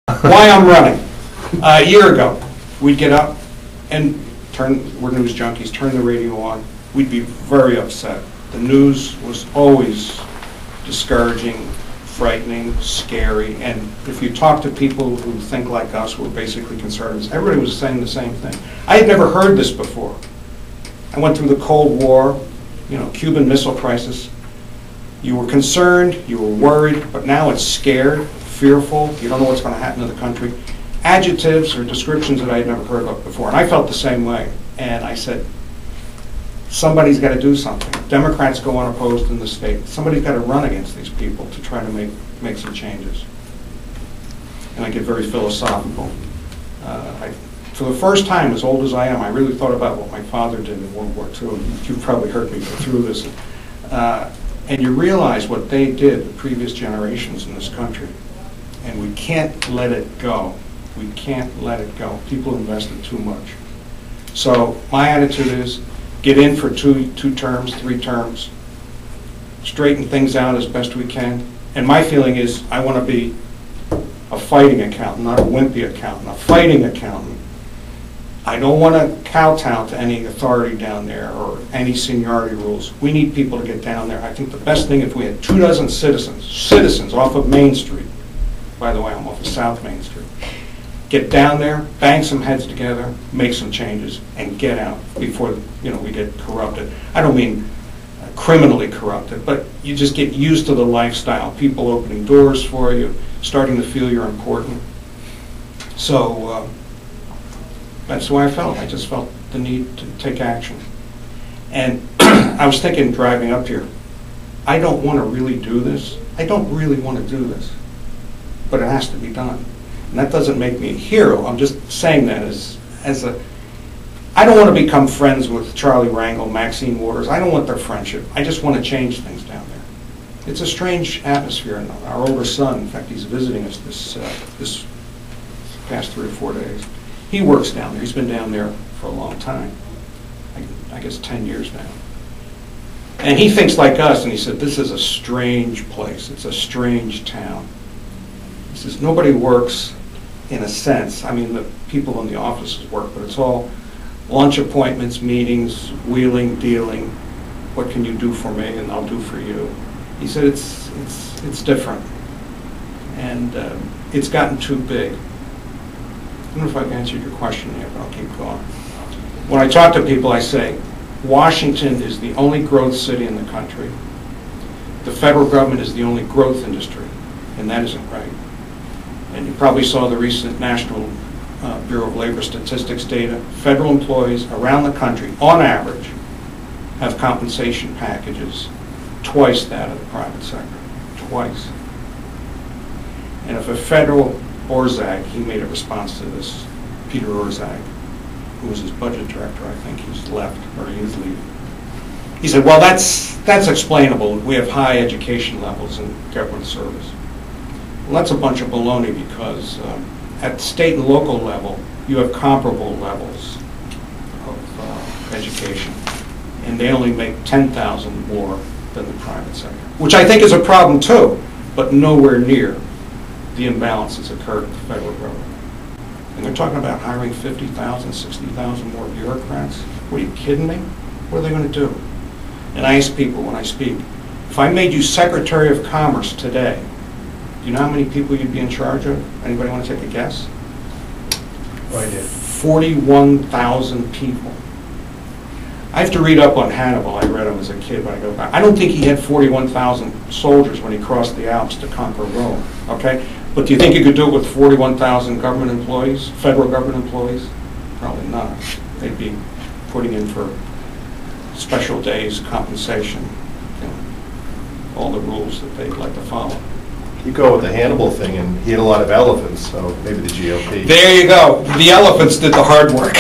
Why I'm running. A year ago, we'd get up and we're news junkies, turn the radio on. We'd be very upset. The news was always discouraging, frightening, scary, and if you talk to people who think like us, who are basically conservatives, everybody was saying the same thing. I had never heard this before. I went through the Cold War, Cuban Missile Crisis. You were concerned, you were worried, but now it's scared, fearful, you don't know what's going to happen to the country. Adjectives or descriptions that I had never heard of before, and I felt the same way. And I said, somebody's got to do something. Democrats go unopposed in the state. Somebody's got to run against these people to try to make some changes. And I get very philosophical. For the first time, as old as I am, I really thought about what my father did in World War II. You've probably heard me go through this. And you realize what they did, the previous generations in this country. And we can't let it go. We can't let it go. People invested too much. So my attitude is, get in for two terms, 3 terms, straighten things out as best we can. And my feeling is, I want to be a fighting accountant, not a wimpy accountant, a fighting accountant. I don't want to kowtow to any authority down there or any seniority rules. We need people to get down there. I think the best thing, if we had 24 citizens off of Main Street, by the way, I'm off of South Main Street, get down there, bang some heads together, make some changes, and get out before we get corrupted. I don't mean criminally corrupted, but you just get used to the lifestyle. People opening doors for you, starting to feel you're important. So that's the way I felt. I just felt the need to take action. And I was thinking driving up here, I don't want to really do this. I don't really want to do this, but it has to be done. And that doesn't make me a hero. I'm just saying that as a, I don't want to become friends with Charlie Rangel, Maxine Waters. I don't want their friendship. I just want to change things down there. It's a strange atmosphere. And our older son, in fact, he's visiting us this past 3 or 4 days. He works down there. He's been down there for a long time. I guess 10 years now. And he thinks like us, and he said, this is a strange place. It's a strange town. He says, nobody works in a sense. I mean, the people in the offices work, but it's all lunch appointments, meetings, wheeling, dealing. What can you do for me, and I'll do for you. He said, it's different. And it's gotten too big. I don't know if I've answered your question yet, but I'll keep going. When I talk to people, I say, Washington is the only growth city in the country. The federal government is the only growth industry, and that isn't right. And you probably saw the recent National Bureau of Labor Statistics data. Federal employees around the country, on average, have compensation packages twice that of the private sector. Twice. And if a federal Orzag, he made a response to this, Peter Orzag, who was his budget director, I think he's left, or he is leaving. He said, well, that's explainable. We have high education levels in government service. Well, that's a bunch of baloney because at state and local level, you have comparable levels of education, and they only make 10,000 more than the private sector, which I think is a problem too, but nowhere near the imbalances occurred at the federal government. And they're talking about hiring 50,000, 60,000 more bureaucrats. What, are you kidding me? What are they going to do? And I ask people when I speak, if I made you Secretary of Commerce today, do you know how many people you'd be in charge of? Anybody want to take a guess? Oh, I did. 41,000 people. I have to read up on Hannibal. I read him as a kid when I go back. I don't think he had 41,000 soldiers when he crossed the Alps to conquer Rome, okay? But do you think you could do it with 41,000 government employees, federal government employees? Probably not. They'd be putting in for special days, compensation, all the rules that they'd like to follow. You go with the Hannibal thing, and he had a lot of elephants, so maybe the GOP. There you go. The elephants did the hard work.